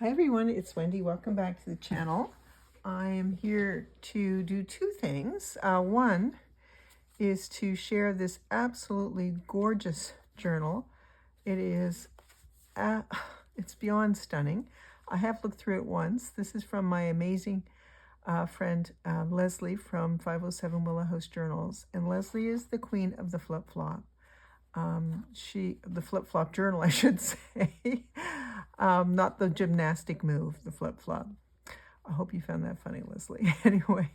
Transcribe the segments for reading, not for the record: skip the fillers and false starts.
Hi everyone, it's Wendy. Welcome back to the channel. I am here to do two things. One is to share this absolutely gorgeous journal. It is, it's beyond stunning. I have looked through it once. This is from my amazing friend Leslie from 507 Willow House Journals. And Leslie is the queen of the flip-flop. The flip-flop journal, I should say. Not the gymnastic move, the flip-flop. I hope you found that funny, Leslie. Anyway,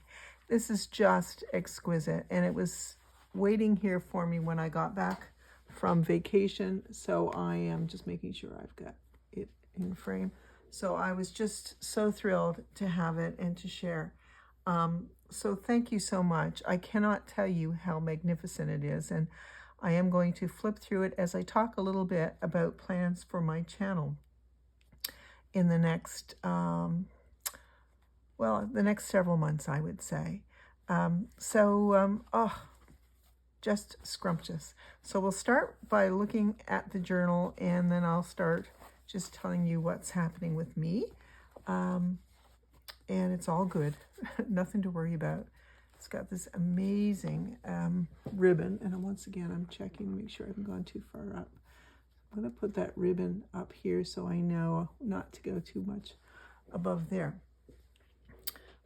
this is just exquisite, and it was waiting here for me when I got back from vacation, so I am just making sure I've got it in frame. So I was just so thrilled to have it and to share. So thank you so much. I cannot tell you how magnificent it is, and I am going to flip through it as I talk a little bit about plans for my channel in the next, the next several months, I would say. Just scrumptious. So we'll start by looking at the journal, and then I'll start just telling you what's happening with me. And it's all good, nothing to worry about. It's got this amazing ribbon, and once again, I'm checking to make sure I haven't gone too far up. I'm going to put that ribbon up here so I know not to go too much above there.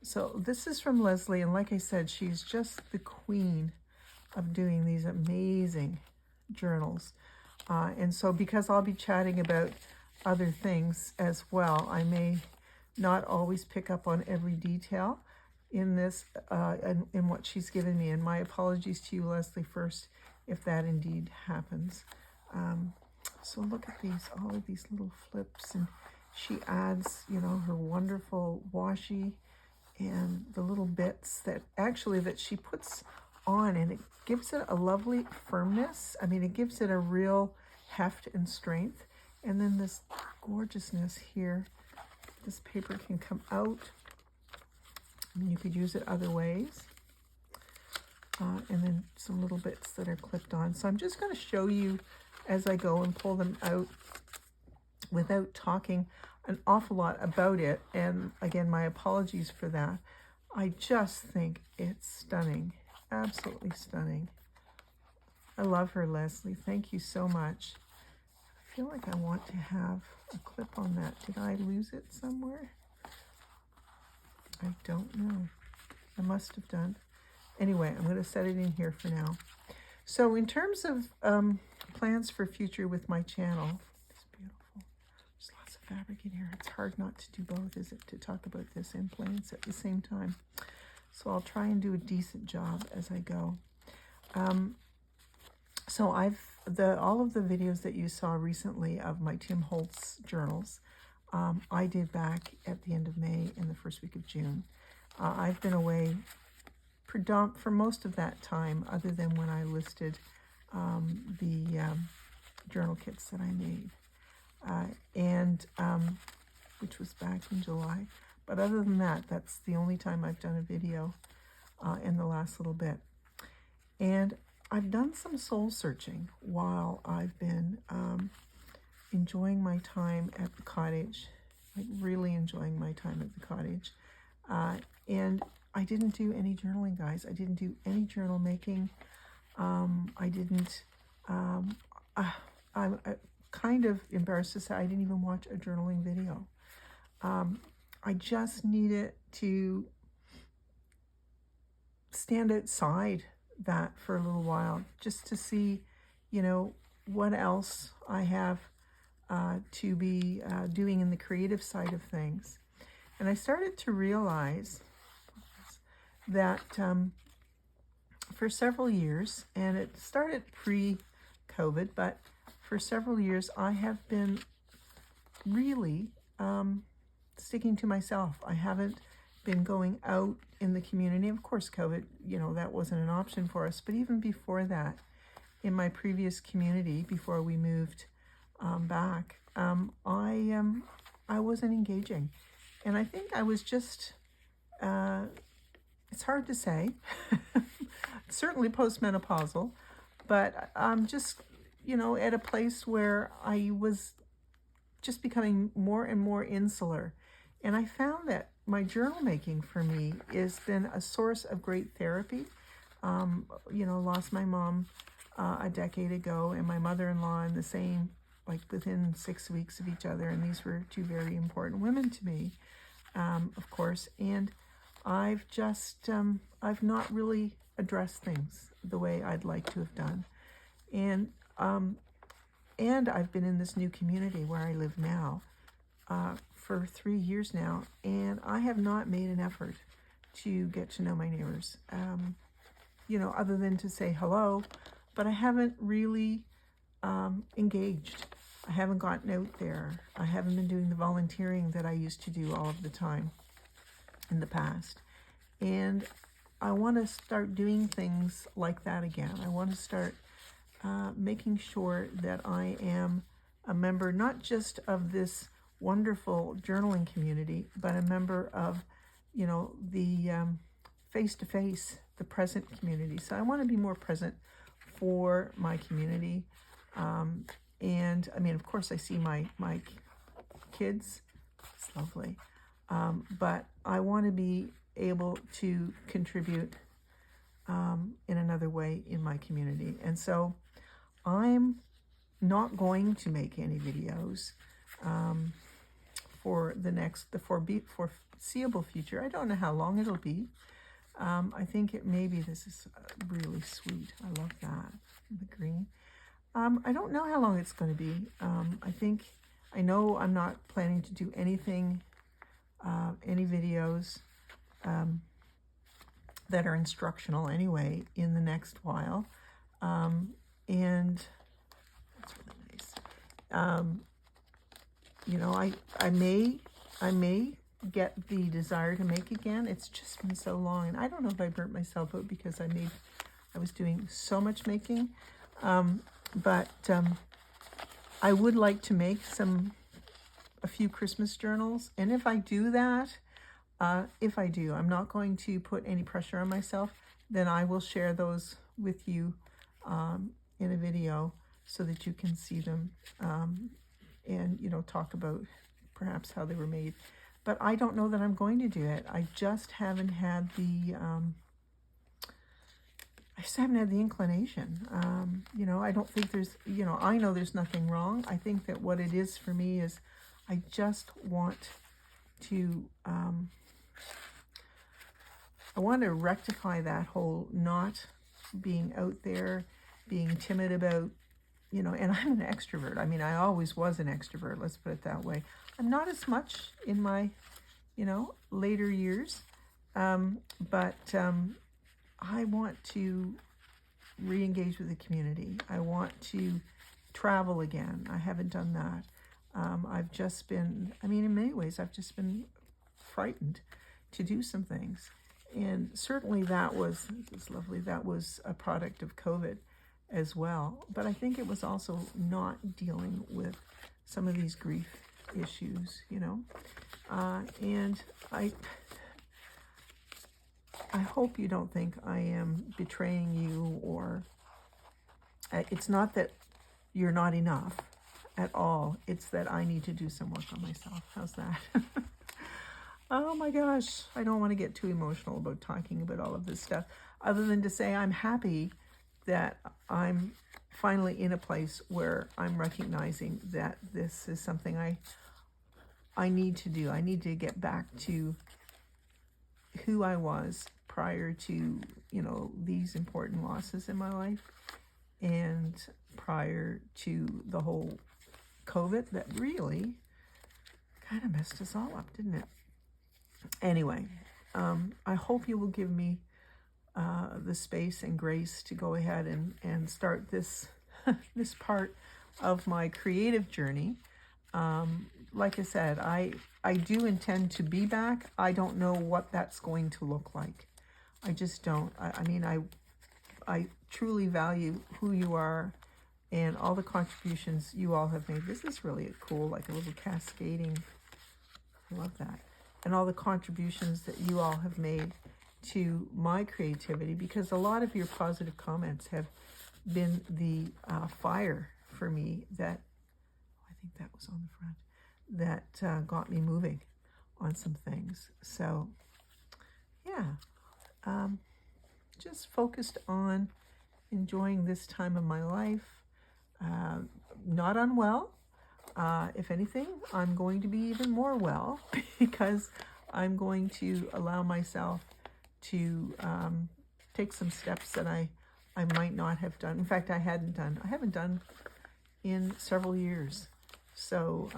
So this is from Leslie, and like I said, she's just the queen of doing these amazing journals. And so because I'll be chatting about other things as well, I may not always pick up on every detail in this, in what she's given me. And my apologies to you, Leslie, first, if that indeed happens. So look at these, all of these little flips, and she adds, you know, her wonderful washi and the little bits that she puts on, and it gives it a lovely firmness. I mean, it gives it a real heft and strength. And then this gorgeousness here, this paper can come out. I mean, you could use it other ways. And then some little bits that are clipped on. So I'm just going to show you as I go and pull them out without talking an awful lot about it. And again, my apologies for that. I just think it's stunning, absolutely stunning. I love her, Leslie. Thank you so much. I feel like I want to have a clip on that. Did I lose it somewhere? I don't know. I must have done. Anyway, I'm going to set it in here for now. So in terms of plans for future with my channel, it's beautiful. There's lots of fabric in here. It's hard not to do both, is it, to talk about this and plans at the same time. So I'll try and do a decent job as I go. So all of the videos that you saw recently of my Tim Holtz journals, I did back at the end of May and the first week of June. I've been away for most of that time, other than when I listed the journal kits that I made, which was back in July. But other than that, that's the only time I've done a video in the last little bit. And I've done some soul searching while I've been enjoying my time at the cottage, like really enjoying my time at the cottage. And I didn't do any journaling, guys. I didn't do any journal making. I'm kind of embarrassed to say I didn't even watch a journaling video. I just needed to stand outside that for a little while, just to see, you know, what else I have to be doing in the creative side of things. And I started to realize that for several years, and it started pre-COVID, but for several years I have been really sticking to myself. I haven't been going out in the community. Of course, COVID, you know, that wasn't an option for us. But even before that, in my previous community, before we moved back, I wasn't engaging. And I think I was just, it's hard to say, certainly postmenopausal, but I'm just, you know, at a place where I was just becoming more and more insular. And I found that my journal making for me has been a source of great therapy. Lost my mom a decade ago, and my mother-in-law in the same, like within 6 weeks of each other. And these were two very important women to me, of course. And I've just, I've not really addressed things the way I'd like to have done. And I've been in this new community where I live now for 3 years now, and I have not made an effort to get to know my neighbors, other than to say hello, but I haven't really engaged. I haven't gotten out there. I haven't been doing the volunteering that I used to do all of the time in the past. And I want to start doing things like that again. I want to start making sure that I am a member not just of this wonderful journaling community, but a member of, the face-to-face, the present community. So I want to be more present for my community. And I mean, of course, I see my kids. It's lovely. But I want to be able to contribute in another way in my community. And so I'm not going to make any videos for the foreseeable future. I don't know how long it'll be. I think this is really sweet. I love that, the green. I don't know how long it's going to be. I know I'm not planning to do anything, any videos that are instructional anyway in the next while. And that's really nice. I may get the desire to make again. It's just been so long, and I don't know if I burnt myself out because I was doing so much making. But I would like to make a few Christmas journals, and if I do that, I'm not going to put any pressure on myself. Then I will share those with you in a video so that you can see them and talk about perhaps how they were made. But I don't know that I'm going to do it. I just haven't had the inclination. I don't think there's, I know there's nothing wrong. I think that what it is for me is I just want to, I want to rectify that whole not being out there, being timid about, and I'm an extrovert. I mean, I always was an extrovert, let's put it that way. I'm not as much in my, later years, but I want to re-engage with the community. I want to travel again. I haven't done that. I've just been, in many ways, I've just been frightened to do some things. And certainly it's lovely, that was a product of COVID as well. But I think it was also not dealing with some of these grief issues, and I hope you don't think I am betraying you, or it's not that you're not enough at all. It's that I need to do some work on myself. How's that? Oh my gosh, I don't want to get too emotional about talking about all of this stuff, other than to say I'm happy that I'm finally in a place where I'm recognizing that this is something I need to do. I need to get back to who I was prior to, these important losses in my life, and prior to the whole COVID that really kind of messed us all up, didn't it? Anyway, I hope you will give me the space and grace to go ahead and start this this part of my creative journey. Like I said, I do intend to be back. I don't know what that's going to look like. I just don't. I truly value who you are and all the contributions you all have made. This is really cool, like a little cascading. I love that. And all the contributions that you all have made to my creativity, because a lot of your positive comments have been the fire for me that, I think that was on the front, that got me moving on some things. So yeah, just focused on enjoying this time of my life. Not unwell. If anything, I'm going to be even more well because I'm going to allow myself to take some steps that I might not have done. In fact, I haven't done in several years. So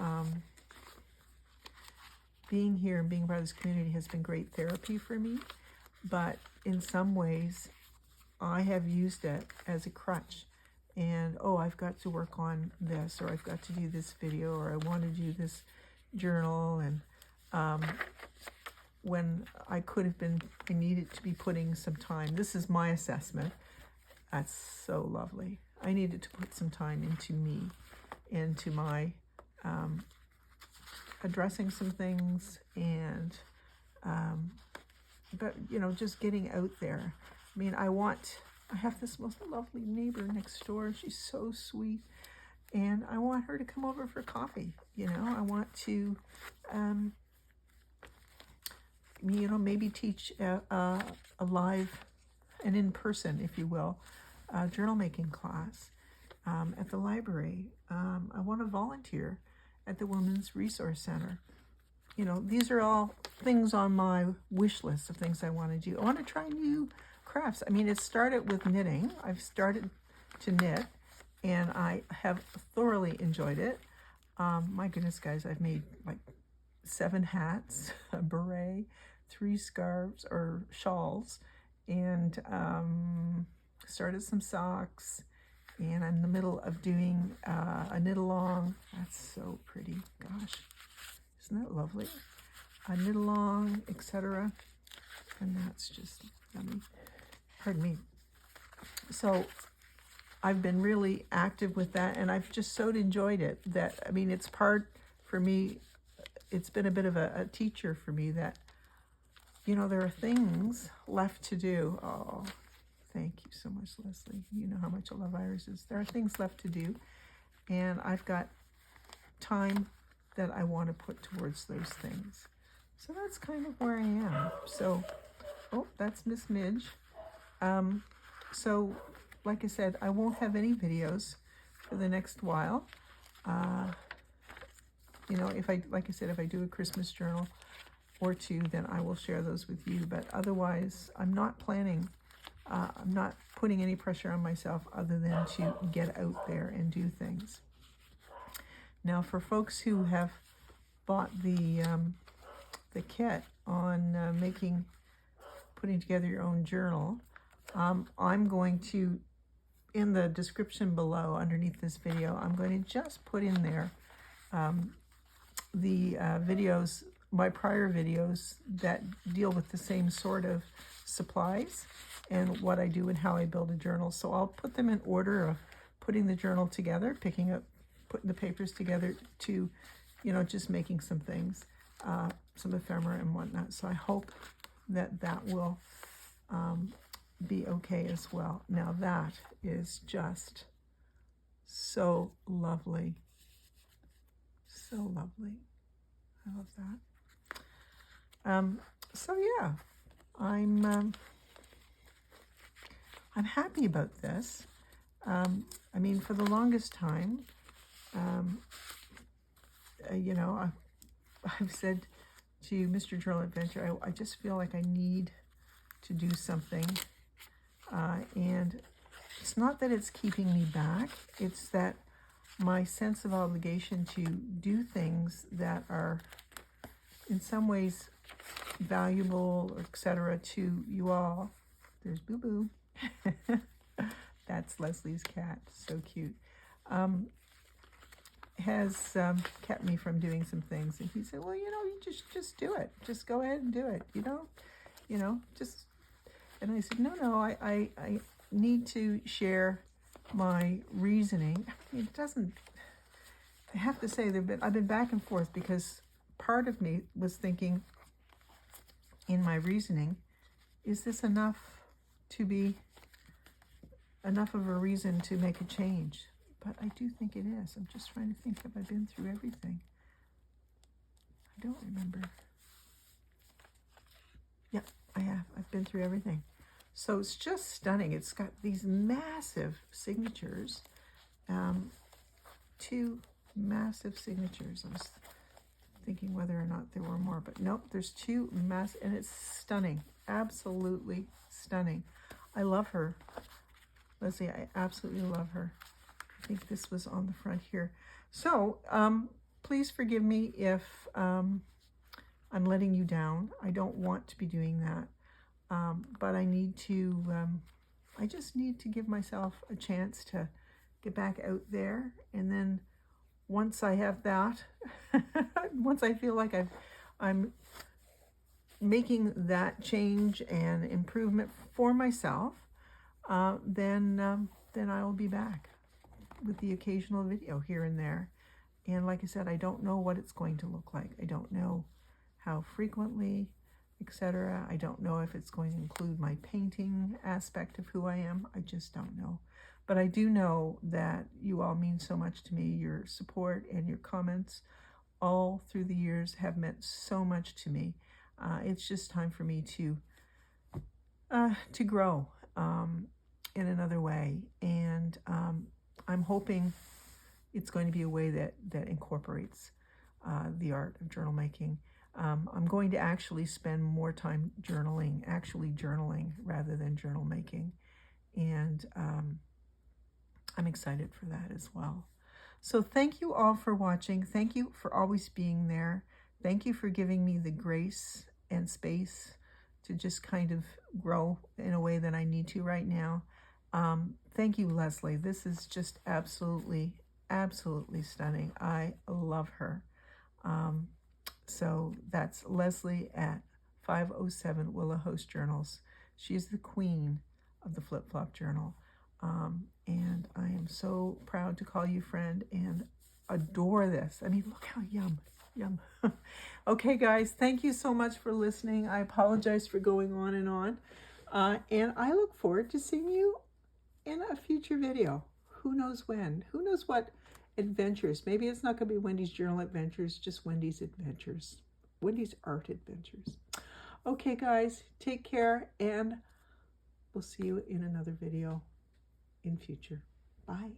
being here and being part of this community has been great therapy for me, but in some ways I have used it as a crutch. And, oh, I've got to work on this, or I've got to do this video, or I want to do this journal. And when I could have been, I needed to be putting some time. This is my assessment. That's so lovely. I needed to put some time into me, into my addressing some things, and, but, you know, just getting out there. I mean, I have this most lovely neighbor next door. She's so sweet. And I want her to come over for coffee. You know, I want to, you know, maybe teach a live, an in-person, if you will, journal making class at the library. I want to volunteer at the Women's Resource Center. You know, these are all things on my wish list of things I want to do. I want to try new crafts. I mean, it started with knitting. I've started to knit, and I have thoroughly enjoyed it. My goodness, guys, I've made like 7 hats, a beret, 3 scarves or shawls, and started some socks, and I'm in the middle of doing a knit along. That's so pretty. Gosh, isn't that lovely? A knit along, etc. And that's just yummy. Pardon me. So I've been really active with that, and I've just so enjoyed it that, I mean, it's part, for me, it's been a bit of a teacher for me that, you know, there are things left to do. Oh, thank you so much, Leslie. You know how much I love irises. There are things left to do, and I've got time that I want to put towards those things. So that's kind of where I am. So, oh, that's Miss Midge. So, like I said, I won't have any videos for the next while. You know, like I said, if I do a Christmas journal or 2, then I will share those with you. But otherwise, I'm not planning, I'm not putting any pressure on myself other than to get out there and do things. Now, for folks who have bought the kit on putting together your own journal, I'm going to, in the description below underneath this video, I'm going to just put in there the videos, my prior videos that deal with the same sort of supplies and what I do and how I build a journal. So I'll put them in order of putting the journal together, putting the papers together, to, you know, just making some things, some ephemera and whatnot. So I hope that that will be okay as well. Now that is just so lovely. So lovely. I love that. So yeah, I'm happy about this. I mean, for the longest time, you know, I've said to Mr. Journal Adventure, I just feel like I need to do something. And it's not that it's keeping me back, it's that my sense of obligation to do things that are in some ways valuable, etc., to you all. There's Boo Boo. That's Leslie's cat, so cute. Has kept me from doing some things. And he said, well, you know, you just do it. Just go ahead and do it. You know, just. And I said, no, I need to share my reasoning. It doesn't, I have to say, I've been back and forth, because part of me was thinking in my reasoning, is this enough to be enough of a reason to make a change? But I do think it is. I'm just trying to think, have I been through everything? I don't remember. Yep, I have. I've been through everything. So it's just stunning. It's got these massive signatures. 2 massive signatures. I was thinking whether or not there were more, but nope, there's 2 massive, and it's stunning. Absolutely stunning. I love her. Leslie, I absolutely love her. I think this was on the front here. So, please forgive me if I'm letting you down. I don't want to be doing that. But I need to, I just need to give myself a chance to get back out there. And then once I have that, once I feel like I'm making that change and improvement for myself, then I will be back with the occasional video here and there. And like I said, I don't know what it's going to look like. I don't know how frequently, etc. I don't know if it's going to include my painting aspect of who I am. I just don't know. But I do know that you all mean so much to me. Your support and your comments all through the years have meant so much to me. It's just time for me to grow in another way. And I'm hoping it's going to be a way that incorporates the art of journal making. I'm going to actually spend more time actually journaling rather than journal making. And I'm excited for that as well. So thank you all for watching. Thank you for always being there. Thank you for giving me the grace and space to just kind of grow in a way that I need to right now. Thank you, Leslie. This is just absolutely, absolutely stunning. I love her. So that's Leslie at 507 Willow Host Journals. She's the queen of the flip-flop journal. And I am so proud to call you friend and adore this. I mean, look how yum. Okay, guys, thank you so much for listening. I apologize for going on. And I look forward to seeing you in a future video. Who knows when? Who knows what adventures? Maybe it's not going to be Wendy's Journal Adventures, just Wendy's Adventures. Wendy's Art Adventures. Okay, guys, take care, and we'll see you in another video in future. Bye.